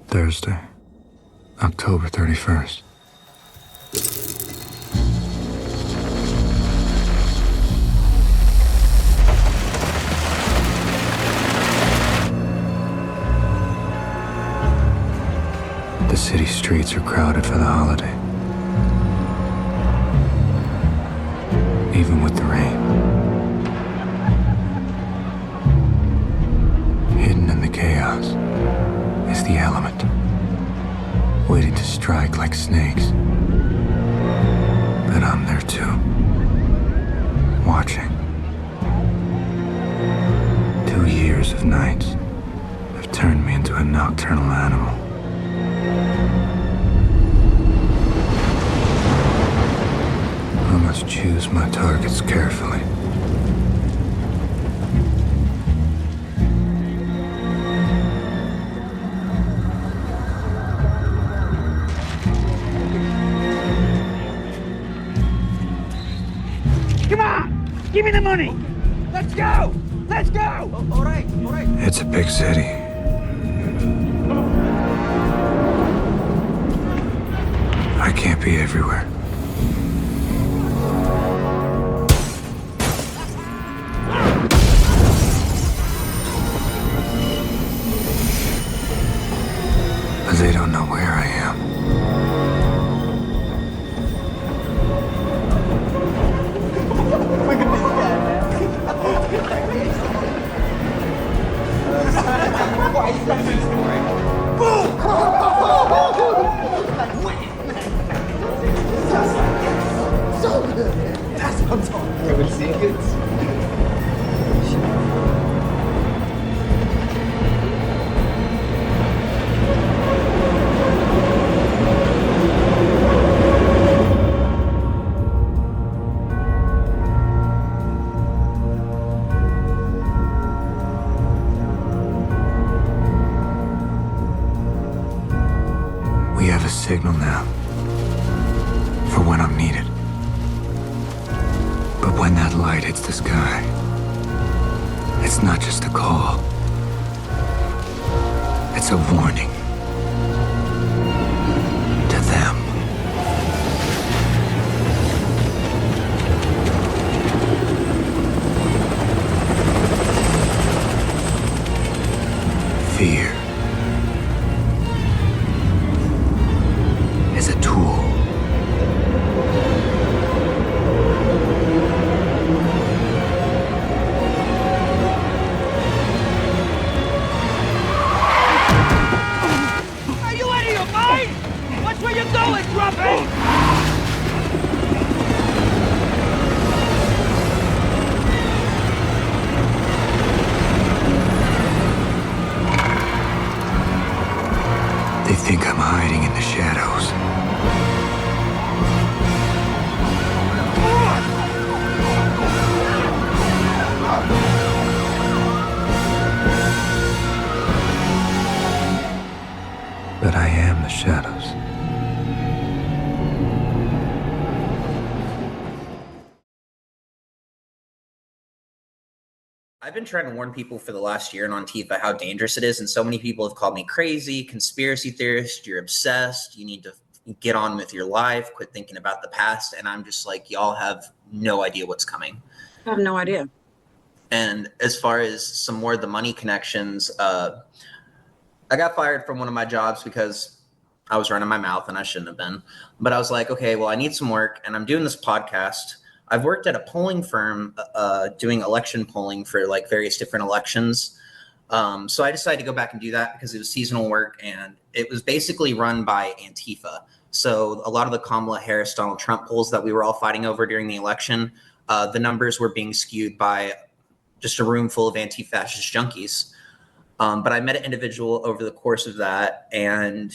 Thursday, October 31st. The city streets are crowded for the holiday. Even with the rain. Hidden in the chaos is the element, waiting to strike like snakes. But I'm there too, watching. 2 years of nights have turned me into a nocturnal animal. I must choose my targets carefully. Come on! Give me the money! Let's go! Let's go! All right. It's a big city. I can't be everywhere. They don't know where I am. That's what I'm talking about. See it? We have a signal now for when I'm needed. But when that light hits the sky, it's not just a call. It's a warning to them. Fear is a tool. Are you out of your mind? Watch where you're going, Grumpy! They think I'm hiding in the shadows. But I am the shadows. I've been trying to warn people for the last year on Antifa how dangerous it is, and so many people have called me crazy, conspiracy theorist, you're obsessed, you need to get on with your life, quit thinking about the past, and I'm just like, y'all have no idea what's coming. I have no idea. And as far as some more of the money connections, I got fired from one of my jobs because I was running my mouth and I shouldn't have been. But I was like, okay, well, I need some work, and I'm doing this podcast. I've worked at a polling firm doing election polling for like various different elections. So I decided to go back and do that because it was seasonal work, and it was basically run by Antifa. So a lot of the Kamala Harris, Donald Trump polls that we were all fighting over during the election, the numbers were being skewed by just a room full of anti-fascist junkies. But I met an individual over the course of that, and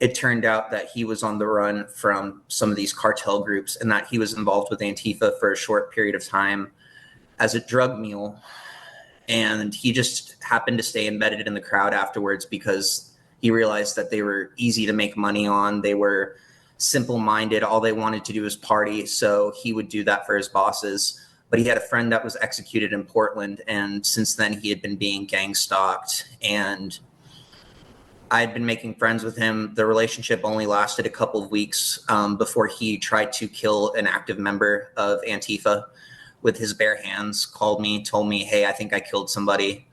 it turned out that he was on the run from some of these cartel groups, and that he was involved with Antifa for a short period of time as a drug mule. And he just happened to stay embedded in the crowd afterwards because he realized that they were easy to make money on. They were simple-minded. All they wanted to do was party. So he would do that for his bosses. But he had a friend that was executed in Portland, and since then he had been being gang stalked. And I had been making friends with him. The relationship only lasted a couple of weeks before he tried to kill an active member of Antifa with his bare hands, called me, told me, hey, I think I killed somebody.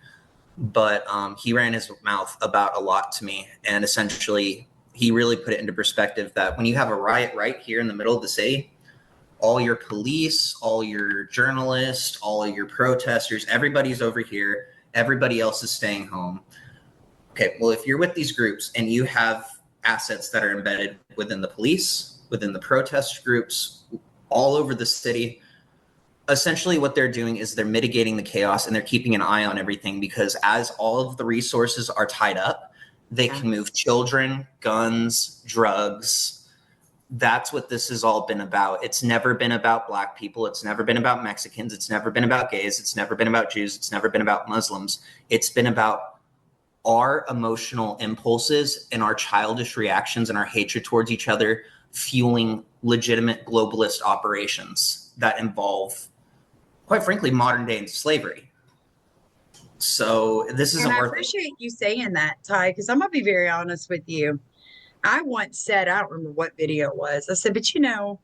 But he ran his mouth about a lot to me. And essentially, he really put it into perspective that when you have a riot right here in the middle of the city, all your police, all your journalists, all your protesters, everybody's over here. Everybody else is staying home. Okay, well, if you're with these groups and you have assets that are embedded within the police, within the protest groups, all over the city, essentially what they're doing is they're mitigating the chaos and they're keeping an eye on everything, because as all of the resources are tied up, they can move children, guns, drugs. That's what this has all been about. It's never been about Black people. It's never been about Mexicans. It's never been about gays. It's never been about Jews. It's never been about Muslims. It's been about our emotional impulses and our childish reactions and our hatred towards each other fueling legitimate globalist operations that involve, quite frankly, modern day slavery. So this isn't And I worth it. appreciate you saying that, Ty, because I'm going to be very honest with you. I once said, I don't remember what video it was. I said, but you know,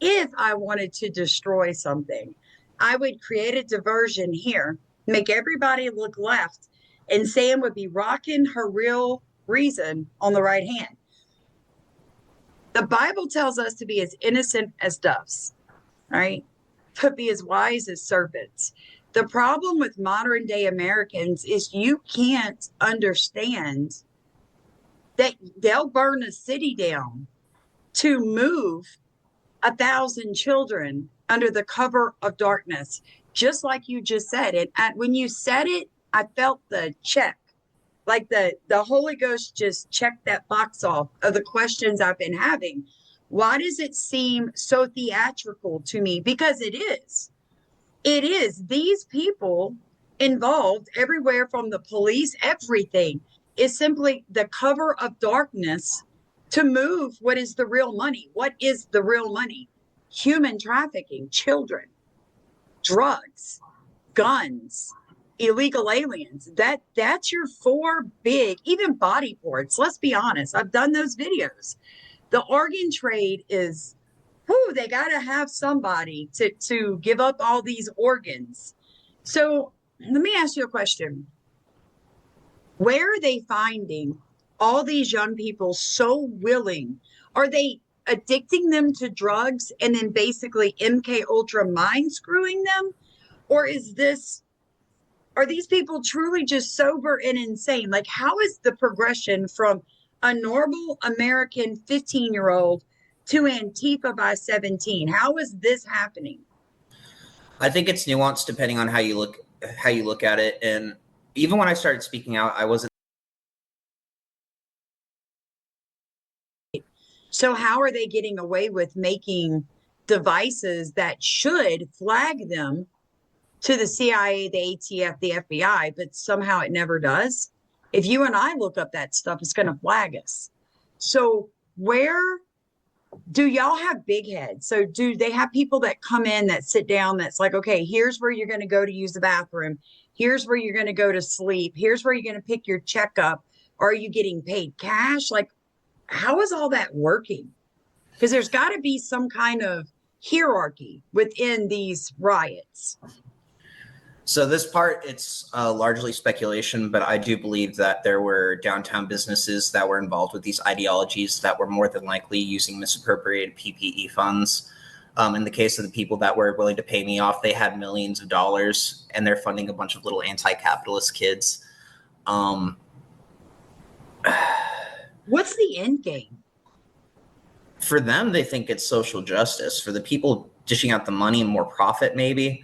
if I wanted to destroy something, I would create a diversion here, make everybody look left, and Sam would be rocking her real reason on the right hand. The Bible tells us to be as innocent as doves, right? But be as wise as serpents. The problem with modern day Americans is you can't understand that they'll burn a city down to move 1,000 children under the cover of darkness, just like you just said. And when you said it, I felt the check, like the Holy Ghost just checked that box off of the questions I've been having. Why does it seem so theatrical to me? Because it is. It is. These people involved everywhere from the police, everything is simply the cover of darkness to move what is the real money. What is the real money? Human trafficking, children, drugs, guns, illegal aliens. That's your four big, even body ports. Let's be honest. I've done those videos. The organ trade is, they got to have somebody to give up all these organs. So let me ask you a question. Where are they finding all these young people so willing? Are they addicting them to drugs and then basically MK Ultra mind screwing them? Or are these people truly just sober and insane? Like, how is the progression from a normal American 15-year-old to Antifa by 17? How is this happening? I think it's nuanced depending on how you look at it. And even when I started speaking out, I wasn't. So how are they getting away with making devices that should flag them to the CIA, the ATF, the FBI, but somehow it never does? If you and I look up that stuff, it's going to flag us. So where do y'all have big heads? So do they have people that come in that sit down that's like, okay, here's where you're going to go to use the bathroom. Here's where you're going to go to sleep. Here's where you're going to pick your checkup. Are you getting paid cash? Like, how is all that working? Because there's got to be some kind of hierarchy within these riots. So this part, it's largely speculation, but I do believe that there were downtown businesses that were involved with these ideologies that were more than likely using misappropriated PPE funds. In the case of the people that were willing to pay me off, they had millions of dollars, and they're funding a bunch of little anti-capitalist kids. What's the end game? For them, they think it's social justice. For the people dishing out the money and more profit, maybe.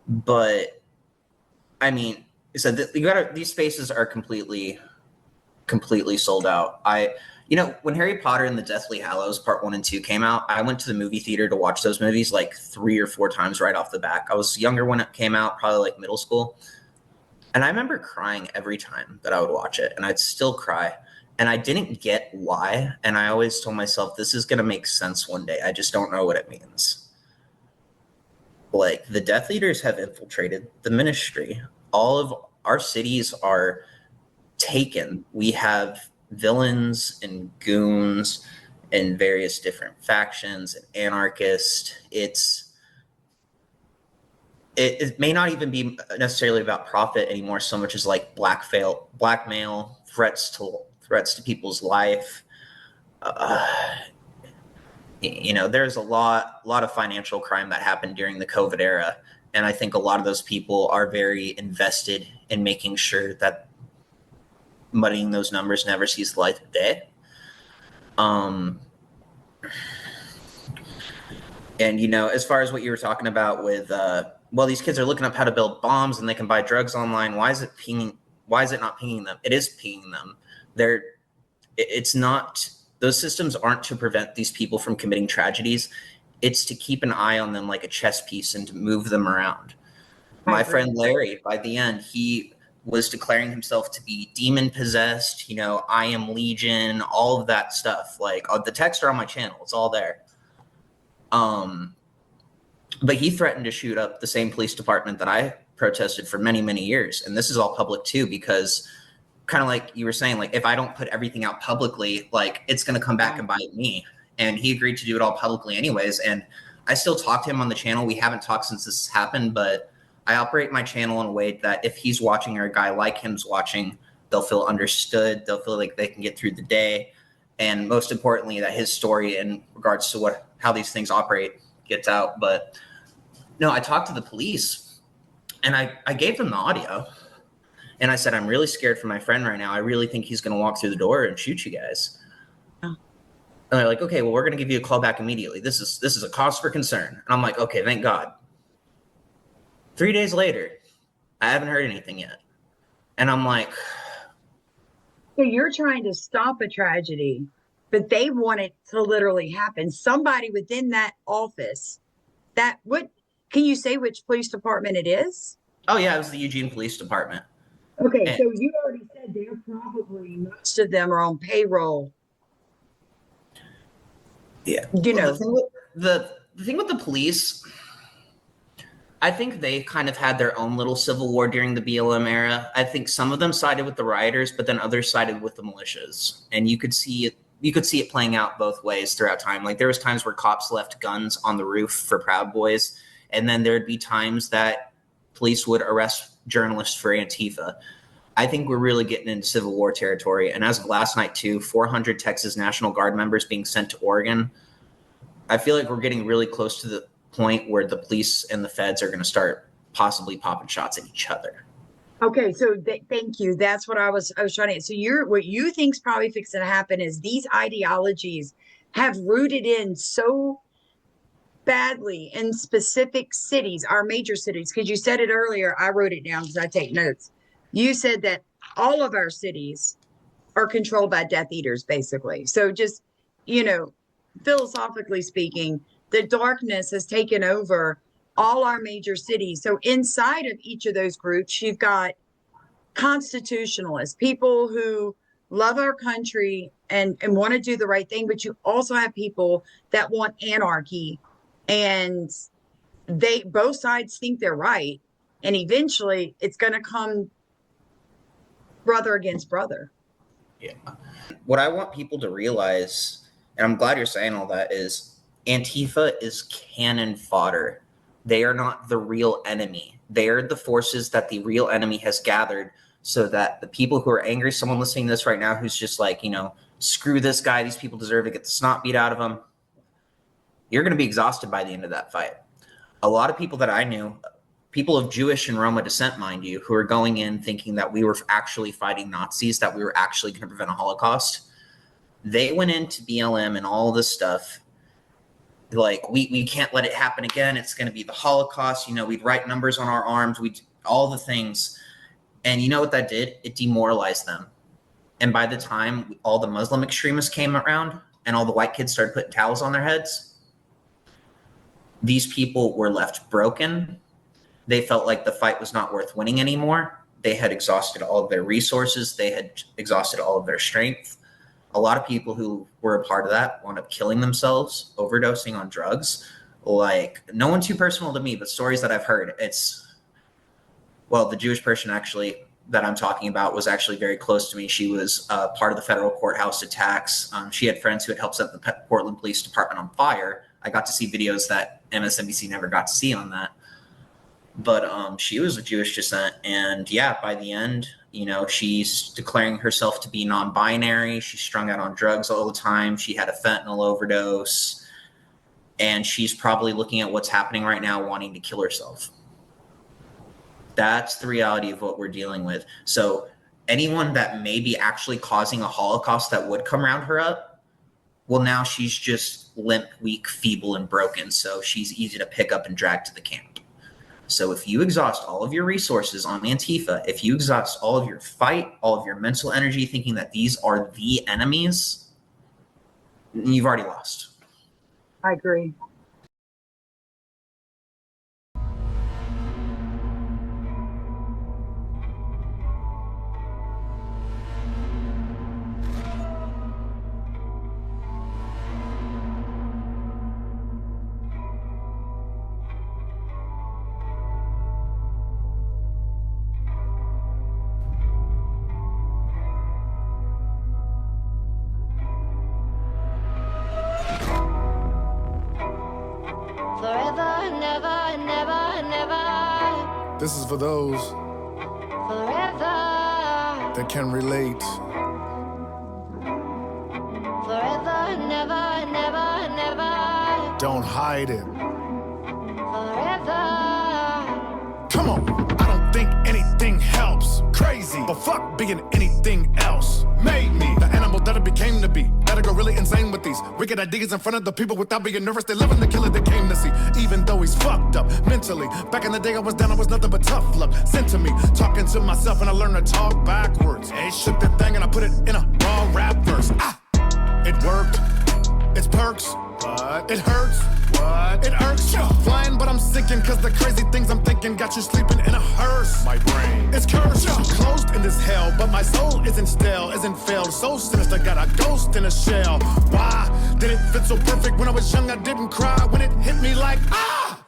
But I mean, so these spaces are completely sold out. When Harry Potter and the Deathly Hallows Part 1 and 2 came out, I went to the movie theater to watch those movies like 3 or 4 times right off the bat. I was younger when it came out, probably like middle school. And I remember crying every time that I would watch it, and I'd still cry. And I didn't get why. And I always told myself, this is going to make sense one day. I just don't know what it means. Like, the Death Eaters have infiltrated the ministry. All of our cities are taken. We have villains and goons and various different factions and anarchists. It may not even be necessarily about profit anymore so much as like blackmail, threats to people's life. There's a lot of financial crime that happened during the COVID era, and I think a lot of those people are very invested in making sure that muddying those numbers never sees the light of day. And as far as what you were talking about with these kids are looking up how to build bombs and they can buy drugs online. Why is it not pinging them? It is pinging them. It's not, those systems aren't to prevent these people from committing tragedies. It's to keep an eye on them like a chess piece and to move them around. My friend Larry, by the end, he was declaring himself to be demon possessed, I am Legion, all of that stuff. Like the texts are on my channel. It's all there. But he threatened to shoot up the same police department that I protested for many, many years. And this is all public too, because kind of like you were saying, like, if I don't put everything out publicly, like it's going to come back and bite me. And he agreed to do it all publicly anyways. And I still talk to him on the channel. We haven't talked since this happened, but I operate my channel in a way that if he's watching or a guy like him's watching, they'll feel understood. They'll feel like they can get through the day. And most importantly, that his story in regards to how these things operate gets out. But no, I talked to the police and I gave them the audio and I said, I'm really scared for my friend right now. I really think he's going to walk through the door and shoot you guys. Oh. And they're like, okay, well, we're going to give you a call back immediately. This is a cause for concern. And I'm like, okay, thank God. 3 days later, I haven't heard anything yet. And I'm like, so you're trying to stop a tragedy, but they want it to literally happen. Somebody within that office, can you say which police department it is? Oh yeah, it was the Eugene Police Department. Okay, so you already said they're probably, most of them are on payroll. Yeah. The thing with the police, I think they kind of had their own little civil war during the BLM era. I think some of them sided with the rioters, but then others sided with the militias. And you could see it playing out both ways throughout time. Like there was times where cops left guns on the roof for Proud Boys, and then there'd be times that police would arrest journalists for Antifa. I think we're really getting into Civil War territory. And as of last night too, 400 Texas National Guard members being sent to Oregon. I feel like we're getting really close to the point where the police and the feds are going to start possibly popping shots at each other. Okay, so thank you. That's what I was trying to. So what you think's probably fixing to happen is these ideologies have rooted in so badly in specific cities, our major cities. Because you said it earlier, I wrote it down because I take notes. You said that all of our cities are controlled by Death Eaters, basically. So just philosophically speaking, the darkness has taken over all our major cities. So inside of each of those groups, you've got constitutionalists, people who love our country and want to do the right thing, but you also have people that want anarchy, and both sides think they're right. And eventually it's going to come brother against brother. Yeah. What I want people to realize, and I'm glad you're saying all that, is Antifa is cannon fodder. They are not the real enemy. They are the forces that the real enemy has gathered so that the people who are angry, someone listening to this right now who's just like, screw this guy, these people deserve to get the snot beat out of them, you're going to be exhausted by the end of that fight. A lot of people that I knew, people of Jewish and Roma descent, mind you, who are going in thinking that we were actually fighting Nazis, that we were actually going to prevent a Holocaust, they went into BLM and all this stuff like, we can't let it happen again. It's going to be the Holocaust. We'd write numbers on our arms. We'd all the things. And you know what that did? It demoralized them. And by the time all the Muslim extremists came around and all the white kids started putting towels on their heads, these people were left broken. They felt like the fight was not worth winning anymore. They had exhausted all of their resources. They had exhausted all of their strength. A lot of people who were a part of that wound up killing themselves, overdosing on drugs. Like, no one too personal to me, but stories that I've heard. The Jewish person actually that I'm talking about was actually very close to me. She was part of the federal courthouse attacks. She had friends who had helped set the Portland Police Department on fire. I got to see videos that MSNBC never got to see on that. But she was of Jewish descent. And yeah, by the end, you know, she's declaring herself to be non-binary. She's strung out on drugs all the time. She had a fentanyl overdose. And she's probably looking at what's happening right now, wanting to kill herself. That's the reality of what we're dealing with. So anyone that may be actually causing a Holocaust that would come round her up, well, now she's just limp, weak, feeble, and broken. So she's easy to pick up and drag to the camp. So if you exhaust all of your resources on Antifa, if you exhaust all of your fight, all of your mental energy thinking that these are the enemies, you've already lost. I agree. Forever, never, never, never. This is for those Forever, that can relate. forever, never, never, never. Don't hide it. Forever. Come on. I don't think anything helps. Crazy, but fuck being anything else. Made me the animal that I became to be. Gotta go really insane with these wicked ideas in front of the people without being nervous. They loving the killer they came to see. Even though he's fucked up mentally. Back in the day I was down, I was nothing but tough luck. Sent to me, talking to myself, and I learned to talk backwards. Hey, shook that thing and I put it in a raw rap verse. It worked. It's perks. What? It hurts. What? It irks. Flying, but I'm sinking, cause the crazy things I'm thinking got you sleeping in a hearse. My brain is cursed. Closed in this hell, but my soul isn't stale, isn't failed. So sinister, got a ghost in a shell. Why did it fit so perfect? When I was young, I didn't cry. When it hit me like,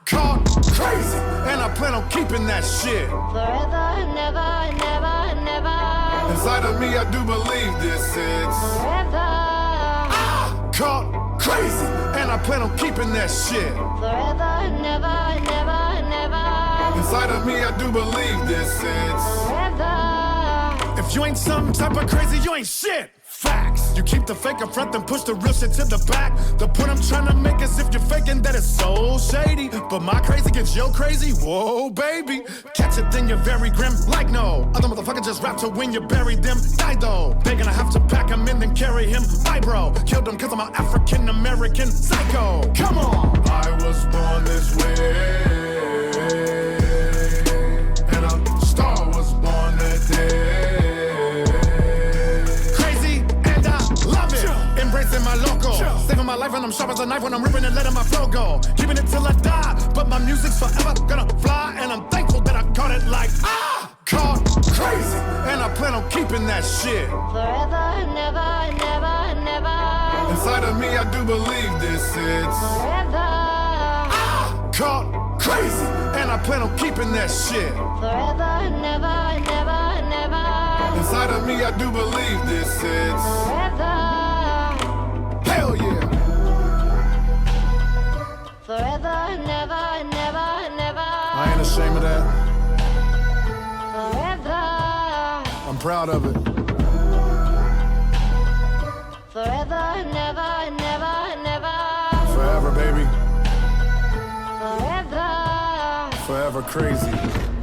caught crazy. And I plan on keeping that shit. Forever, never, never, never. Inside of me, I do believe this is Forever, caught crazy. And I plan on keeping that shit. forever, never, never, never. Inside of me, I do believe this is Forever. if you ain't some type of crazy, you ain't shit. Facts. You keep the fake up front, then push the real shit to the back. The point I'm trying to make is if you're faking that it's so shady. But my crazy gets your crazy. Whoa, baby. Catch it, then you're very grim. Like no other motherfucker just rap to when you bury them. Die though. They gonna have to pack him in, then carry him. Bye, bro. Killed him cause I'm an African American psycho. Come on. I was born this way. And a star was born that day. Embracing my logo, saving my life and I'm sharp as a knife when I'm ripping and letting my flow go. Keeping it till I die, but my music's forever gonna fly. And I'm thankful that I caught it like, caught crazy. And I plan on keeping that shit. Forever, never, never, never. Inside of me, I do believe this is Forever, caught crazy. And I plan on keeping that shit. forever, never, never, never. Inside of me, I do believe this is Forever, hell yeah. forever, never, never, never. I ain't ashamed of that. Forever, I'm proud of it. forever, never, never, never. Forever, baby. Forever, Forever crazy.